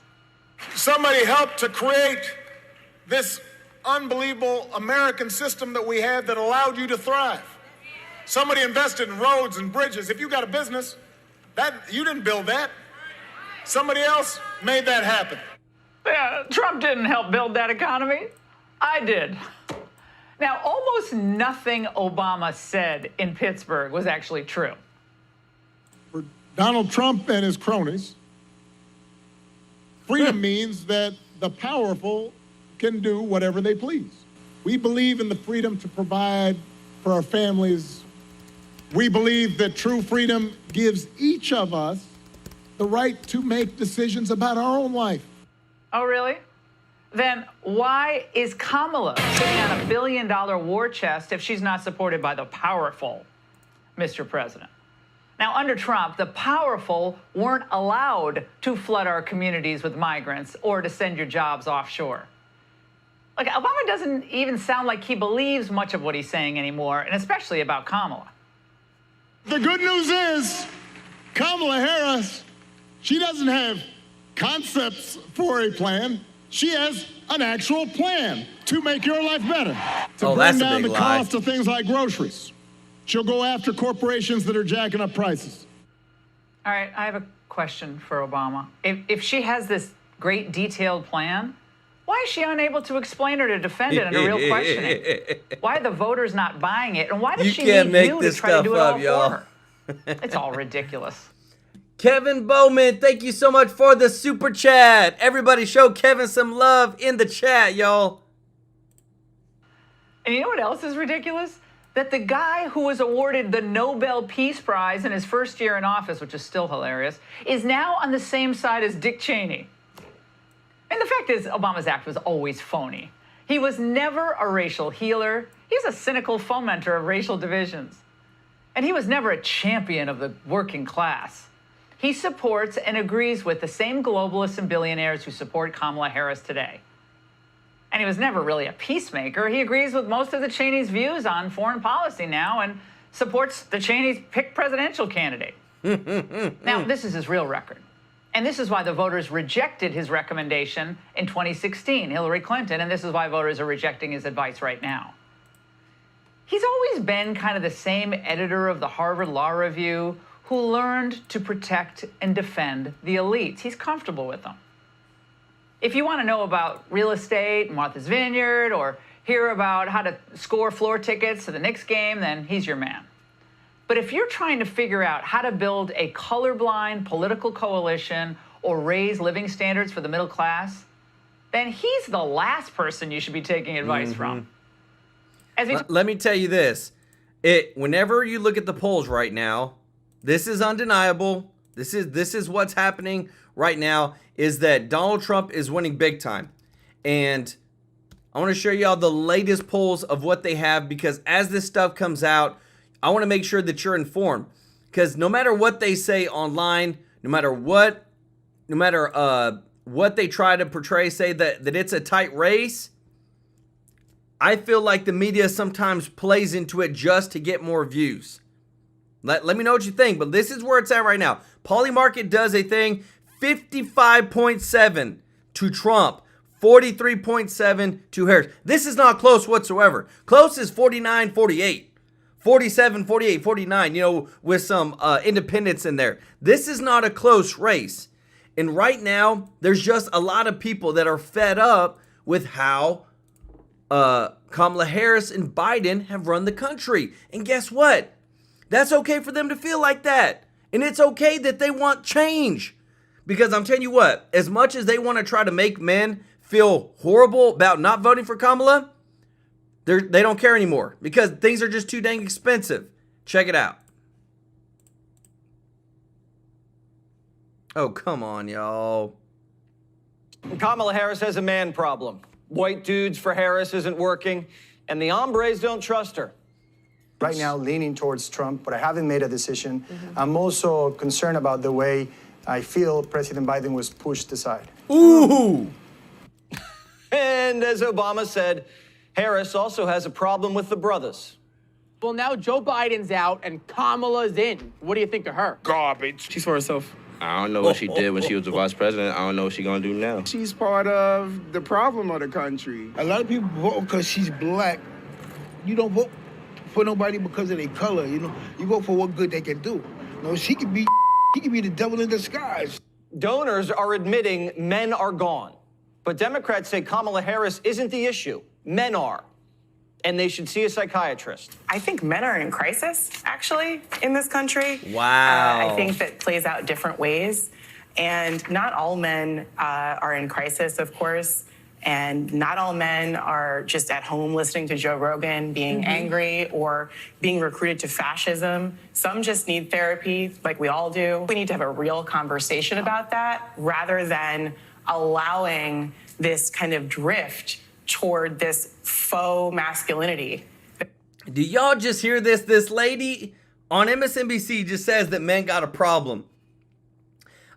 Somebody helped to create this unbelievable American system that we have that allowed you to thrive. Somebody invested in roads and bridges. If you got a business, you didn't build that. Somebody else made that happen. Yeah, Trump didn't help build that economy. I did. Now, almost nothing Obama said in Pittsburgh was actually true. For Donald Trump and his cronies, freedom means that the powerful can do whatever they please. We believe in the freedom to provide for our families. We believe that true freedom gives each of us the right to make decisions about our own life. Oh, really? Then why is Kamala sitting on $1 billion war chest if she's not supported by the powerful, Mr. President? Now, under Trump, the powerful weren't allowed to flood our communities with migrants or to send your jobs offshore. Like, Obama doesn't even sound like he believes much of what he's saying anymore, and especially about Kamala. The good news is, Kamala Harris, she doesn't have concepts for a plan. She has an actual plan to make your life better. To bring down the cost of things like groceries. She'll go after corporations that are jacking up prices. All right, I have a question for Obama. If she has this great detailed plan, why is she unable to explain it or defend it in a real questioning? Why are the voters not buying it? And why does she need you to try to do it all for her? It's all ridiculous. Kevin Bowman, thank you so much for the super chat. Everybody show Kevin some love in the chat, y'all. And you know what else is ridiculous? That the guy who was awarded the Nobel Peace Prize in his first year in office, which is still hilarious, is now on the same side as Dick Cheney. And the fact is, Obama's act was always phony. He was never a racial healer. He's a cynical fomenter of racial divisions. And he was never a champion of the working class. He supports and agrees with the same globalists and billionaires who support Kamala Harris today. And he was never really a peacemaker. He agrees with most of the Cheney's views on foreign policy now and supports the Cheney's picked presidential candidate. Now, this is his real record. And this is why the voters rejected his recommendation in 2016, Hillary Clinton, and this is why voters are rejecting his advice right now. He's always been kind of the same editor of the Harvard Law Review who learned to protect and defend the elites. He's comfortable with them. If you want to know about real estate, Martha's Vineyard, or hear about how to score floor tickets to the Knicks game, then he's your man. But if you're trying to figure out how to build a colorblind political coalition or raise living standards for the middle class, then he's the last person you should be taking advice from. Let me tell you this. Whenever you look at the polls right now, this is undeniable. This is what's happening right now, is that Donald Trump is winning big time. And I want to show y'all the latest polls of what they have, because as this stuff comes out, I want to make sure that you're informed. Because no matter what they say online, no matter what they try to portray, say that it's a tight race, I feel like the media sometimes plays into it just to get more views. Let me know what you think, but this is where it's at right now. Polymarket does a thing, 55.7 to Trump, 43.7 to Harris. This is not close whatsoever. Close is 49-48, 47-48, 49, with some independents in there. This is not a close race. And right now, there's just a lot of people that are fed up with how Kamala Harris and Biden have run the country. And guess what? That's okay for them to feel like that. And it's okay that they want change. Because I'm telling you what, as much as they want to try to make men feel horrible about not voting for Kamala, they don't care anymore. Because things are just too dang expensive. Check it out. Oh, come on, y'all. Kamala Harris has a man problem. White dudes for Harris isn't working, and the hombres don't trust her. Right now, leaning towards Trump, but I haven't made a decision. I'm also concerned about the way I feel President Biden was pushed aside. Ooh! And as Obama said, Harris also has a problem with the brothers. Well, now Joe Biden's out and Kamala's in. What do you think of her? Garbage. She's for herself. I don't know what she did when she was the vice president. I don't know what she's gonna do now. She's part of the problem of the country. A lot of people vote because she's black. You don't vote for nobody because of their color, You vote for what good they can do. She could be the devil in disguise. Donors are admitting men are gone. But Democrats say Kamala Harris isn't the issue. Men are. And they should see a psychiatrist. I think men are in crisis, actually, in this country. Wow. I think that plays out different ways. And not all men are in crisis, of course. And not all men are just at home listening to Joe Rogan, being angry or being recruited to fascism. Some just need therapy, like we all do. We need to have a real conversation about that rather than allowing this kind of drift toward this faux masculinity. Do y'all just hear this? This lady on MSNBC just says that men got a problem.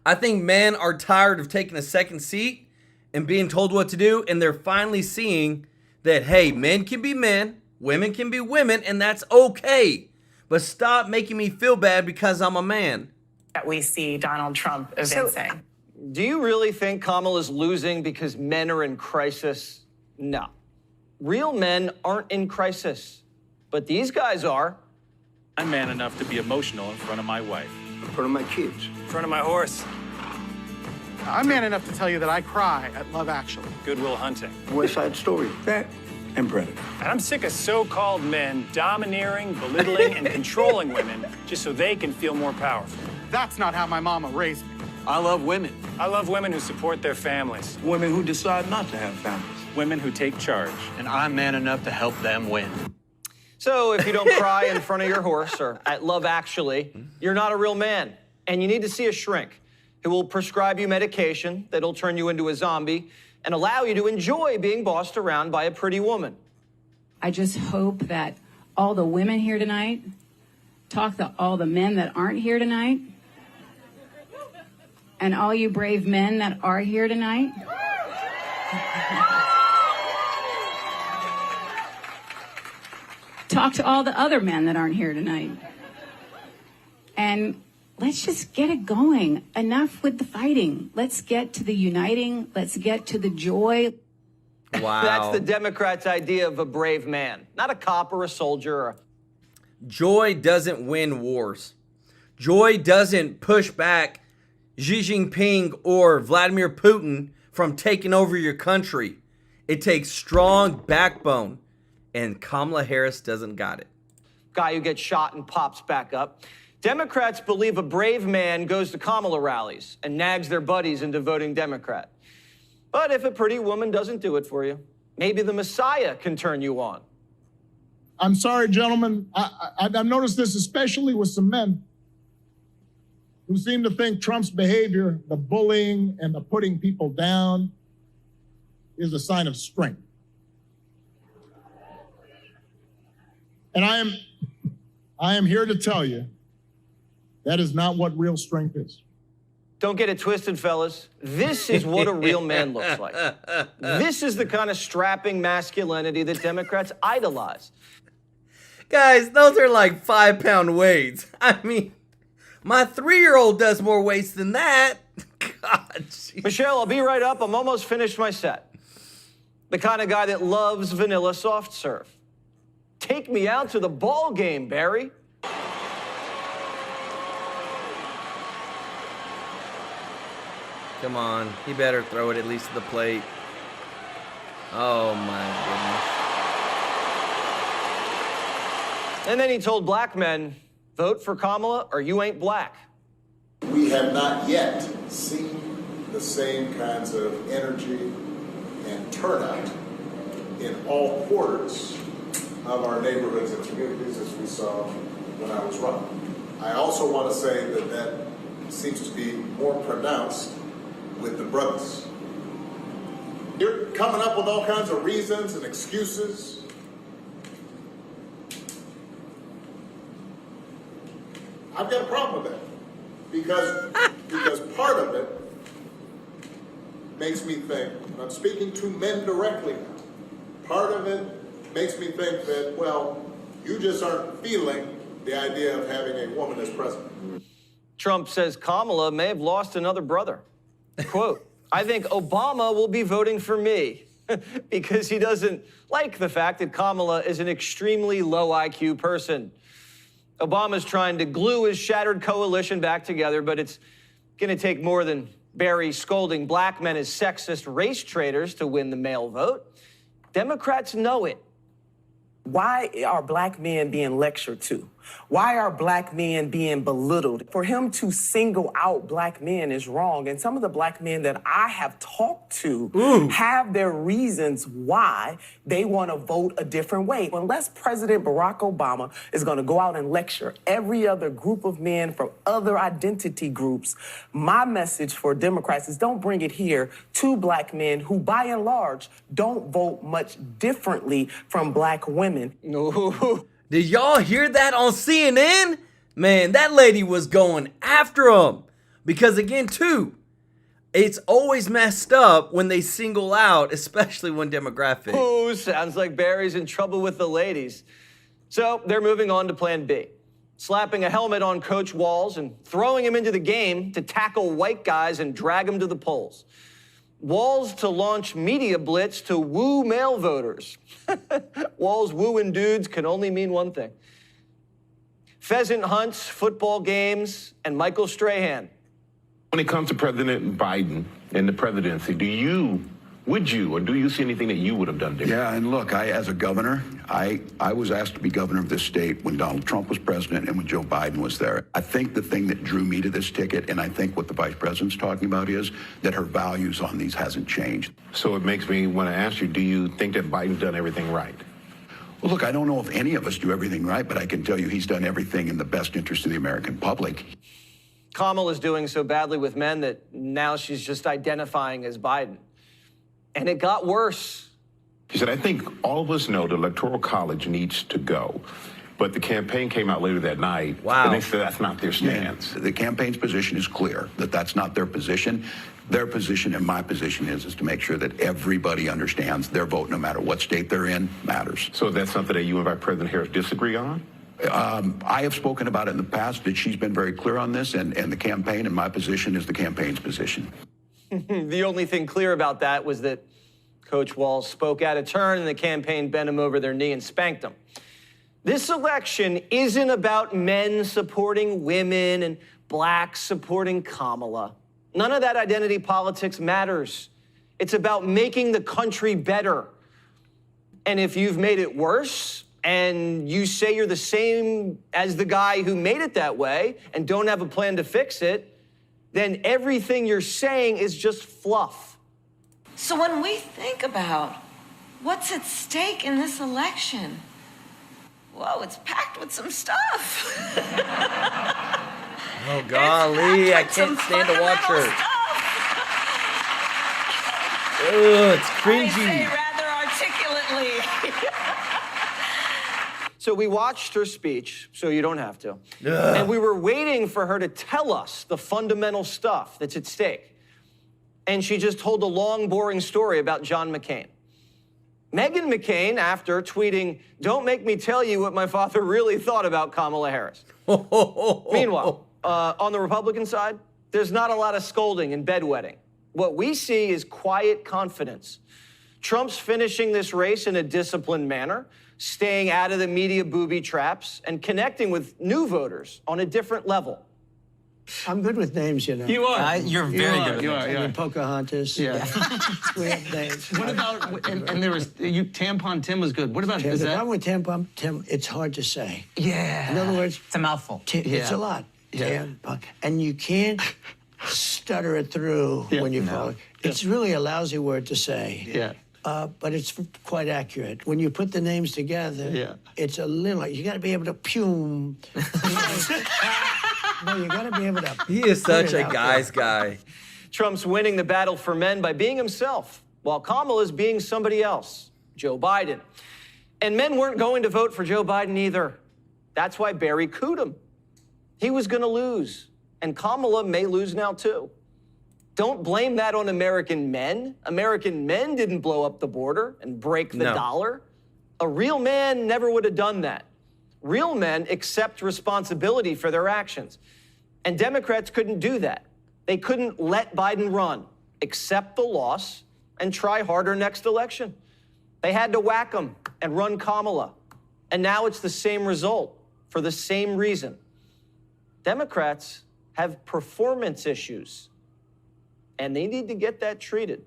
I think men are tired of taking a second seat and being told what to do, and they're finally seeing that, hey, men can be men, women can be women, and that's okay. But stop making me feel bad because I'm a man. That we see Donald Trump evincing. Do you really think Kamala's losing because men are in crisis? No. Real men aren't in crisis, but these guys are. I'm man enough to be emotional in front of my wife. In front of my kids. In front of my horse. I'm man enough to tell you that I cry at Love Actually. Good Will Hunting. West Side Story. That and Predator. And I'm sick of so-called men domineering, belittling, and controlling women just so they can feel more powerful. That's not how my mama raised me. I love women. I love women who support their families. Women who decide not to have families. women who take charge. And I'm man enough to help them win. So if you don't cry in front of your horse or at Love Actually, you're not a real man. And you need to see a shrink who will prescribe you medication that'll turn you into a zombie and allow you to enjoy being bossed around by a pretty woman. I just hope that all the women here tonight talk to all the men that aren't here tonight, and all you brave men that are here tonight. Talk to all the other men that aren't here tonight. And let's just get it going. Enough with the fighting. Let's get to the uniting. Let's get to the joy. Wow. That's the Democrats' idea of a brave man, not a cop or a soldier. Or Joy doesn't win wars. Joy doesn't push back Xi Jinping or Vladimir Putin from taking over your country. It takes strong backbone, and Kamala Harris doesn't got it. Guy who gets shot and pops back up. Democrats believe a brave man goes to Kamala rallies and nags their buddies into voting Democrat. But if a pretty woman doesn't do it for you, maybe the Messiah can turn you on. I'm sorry, gentlemen. I've noticed this especially with some men who seem to think Trump's behavior, the bullying and the putting people down, is a sign of strength. And I am here to tell you that is not what real strength is. Don't get it twisted, fellas. This is what a real man looks like. This is the kind of strapping masculinity that Democrats idolize. Guys, those are like 5-pound weights. I mean, my 3-year-old does more weights than that. God, geez. Michelle, I'll be right up. I'm almost finished my set. The kind of guy that loves vanilla soft serve. Take me out to the ball game, Barry. Come on, he better throw it at least to the plate. Oh my goodness. And then he told black men, vote for Kamala or you ain't black. We have not yet seen the same kinds of energy and turnout in all quarters of our neighborhoods and communities as we saw when I was running. I also want to say that that seems to be more pronounced with the brothers. You're coming up with all kinds of reasons and excuses. I've got a problem with that because part of it makes me think, and I'm speaking to men directly now, part of it makes me think that, well, you just aren't feeling the idea of having a woman as president. Trump says Kamala may have lost another brother. Quote, I think Obama will be voting for me because he doesn't like the fact that Kamala is an extremely low IQ person. Obama's trying to glue his shattered coalition back together, but it's going to take more than Barry scolding black men as sexist race traitors to win the male vote. Democrats know it. Why are black men being lectured to? Why are black men being belittled? For him to single out black men is wrong. And some of the black men that I have talked to have their reasons why they want to vote a different way. Unless President Barack Obama is going to go out and lecture every other group of men from other identity groups, my message for Democrats is don't bring it here to black men who, by and large, don't vote much differently from black women. No. Did y'all hear that on CNN? Man, that lady was going after him. Because again, too, it's always messed up when they single out, especially when demographic. Oh, sounds like Barry's in trouble with the ladies. So they're moving on to plan B. Slapping a helmet on Coach Walz and throwing him into the game to tackle white guys and drag them to the polls. Walz to launch media blitz to woo male voters. Walz wooing dudes can only mean one thing. Pheasant hunts, football games, and Michael Strahan. When it comes to President Biden and the presidency, do you Would you, or do you see anything that you would have done differently? Yeah, and look, as a governor, I was asked to be governor of this state when Donald Trump was president and when Joe Biden was there. I think the thing that drew me to this ticket, and I think what the vice president's talking about, is that her values on these hasn't changed. So it makes me want to ask you, do you think that Biden's done everything right? Well, look, I don't know if any of us do everything right, but I can tell you he's done everything in the best interest of the American public. Kamala's doing so badly with men that now she's just identifying as Biden. And it got worse. He said, I think all of us know the Electoral College needs to go. But the campaign came out later that night, and they said that's not their stance. Yeah, the campaign's position is clear, that that's not their position. Their position and my position is to make sure that everybody understands their vote, no matter what state they're in, matters. So that's something that you and Vice President Harris disagree on? I have spoken about it in the past, that she's been very clear on this, and the campaign, and my position is the campaign's position. The only thing clear about that was that Coach Walz spoke out of turn and the campaign bent him over their knee and spanked him. This election isn't about men supporting women and blacks supporting Kamala. None of that identity politics matters. It's about making the country better. And if you've made it worse and you say you're the same as the guy who made it that way and don't have a plan to fix it, then everything you're saying is just fluff. So when we think about what's at stake in this election, whoa, it's packed with some stuff. Oh, golly, I can't stand to watch her. Ugh, it's cringy. I say rather articulately. So we watched her speech, so you don't have to. And we were waiting for her to tell us the fundamental stuff that's at stake. And she just told a long, boring story about John McCain. Meghan McCain, after tweeting, "Don't make me tell you what my father really thought about Kamala Harris." Meanwhile, on the Republican side, there's not a lot of scolding and bedwetting. What we see is quiet confidence. Trump's finishing this race in a disciplined manner, staying out of the media booby traps, and connecting with new voters on a different level. I'm good with names, you know. You are. You're very good with You names. are. I mean, Pocahontas. Yeah. We have names. What about, and there was, Tampon Tim was good. What about, If I'm with Tampon Tim, it's hard to say. Yeah. In other words, It's a mouthful. It's a lot. Yeah. Tampon. And you can't stutter it through when you follow it. It's really a lousy word to say. Yeah. But it's quite accurate. When you put the names together, it's a little, you got to be able to pume. No, you got to be able to. He is such put it a out guy's there. guy. Trump's winning the battle for men by being himself, while Kamala's being somebody else, Joe Biden. And men weren't going to vote for Joe Biden either. That's why Barry cooed him. He was going to lose, and Kamala may lose now too. Don't blame that on American men. American men didn't blow up the border and break the dollar. A real man never would have done that. Real men accept responsibility for their actions. And Democrats couldn't do that. They couldn't let Biden run, accept the loss, and try harder next election. They had to whack him and run Kamala. And now it's the same result for the same reason. Democrats have performance issues, and they need to get that treated.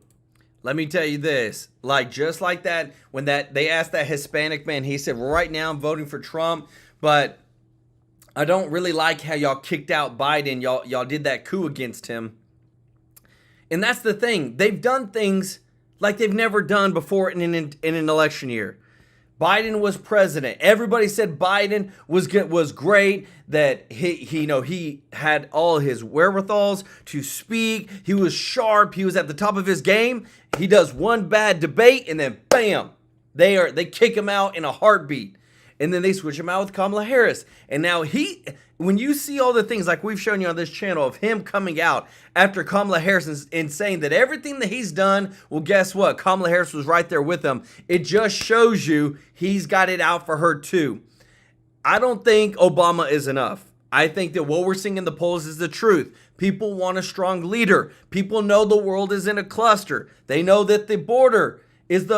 Let me tell you this, just like that, when they asked that Hispanic man, he said, well, right now I'm voting for Trump, but I don't really like how y'all kicked out Biden. Y'all did that coup against him. And that's the thing. They've done things like they've never done before in an election year. Biden was president. Everybody said Biden was great, that he had all his wherewithals to speak. He was sharp. He was at the top of his game. He does one bad debate and then bam, they kick him out in a heartbeat. And then they switch him out with Kamala Harris. And now when you see all the things like we've shown you on this channel of him coming out after Kamala Harris and saying that everything that he's done, well, guess what? Kamala Harris was right there with him. It just shows you he's got it out for her too. I don't think Obama is enough. I think that what we're seeing in the polls is the truth. People want a strong leader. People know the world is in a cluster. They know that the border is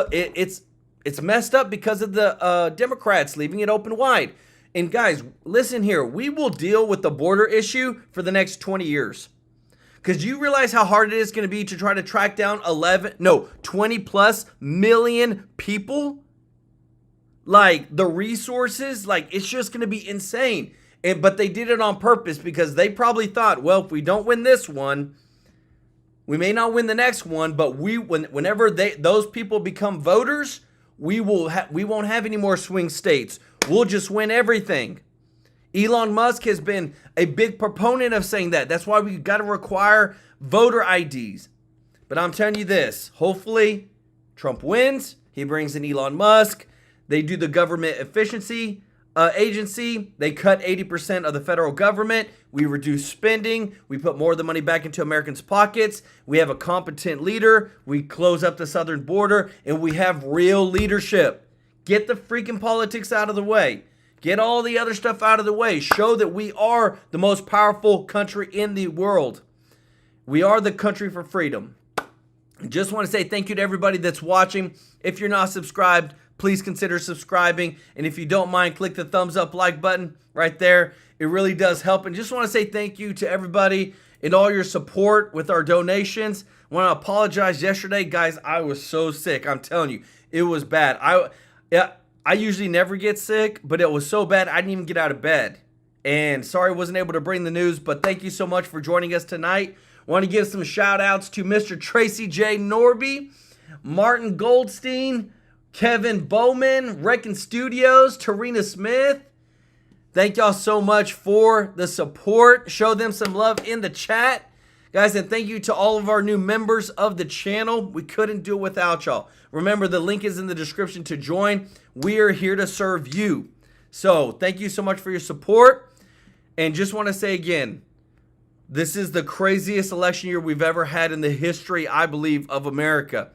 it's messed up because of the Democrats leaving it open wide. And guys, listen here. We will deal with the border issue for the next 20 years. Because you realize how hard it is going to be to try to track down 20 plus million people? Like, the resources, like, it's just going to be insane. But they did it on purpose because they probably thought, well, if we don't win this one, we may not win the next one, but whenever those people become voters, we won't have any more swing states. We'll just win everything. Elon Musk has been a big proponent of saying that. That's why we got to require voter IDs. But I'm telling you this, hopefully Trump wins. He brings in Elon Musk. They do the government efficiency agency. They cut 80% of the federal government. We reduce spending. We put more of the money back into Americans' pockets. We have a competent leader. We close up the southern border, and we have real leadership. Get the freaking politics out of the way. Get all the other stuff out of the way. Show that we are the most powerful country in the world. We are the country for freedom. Just want to say thank you to everybody that's watching. If you're not subscribed, please consider subscribing. And if you don't mind, click the thumbs up like button right there. It really does help. And just want to say thank you to everybody and all your support with our donations. I want to apologize yesterday. Guys, I was so sick. I'm telling you, it was bad. I usually never get sick, but it was so bad I didn't even get out of bed. And sorry I wasn't able to bring the news, but thank you so much for joining us tonight. Want to give some shout outs to Mr. Tracy J. Norby, Martin Goldstein, Kevin Bowman, Reckon Studios, Tarina Smith. Thank y'all so much for the support. Show them some love in the chat. Guys, and thank you to all of our new members of the channel. We couldn't do it without y'all. Remember, the link is in the description to join. We are here to serve you. So thank you so much for your support. And just want to say again, this is the craziest election year we've ever had in the history, I believe, of America.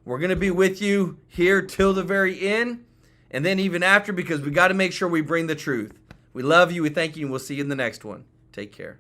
We're going to be with you here till the very end, and then even after, because we got to make sure we bring the truth. We love you. We thank you, and we'll see you in the next one. Take care.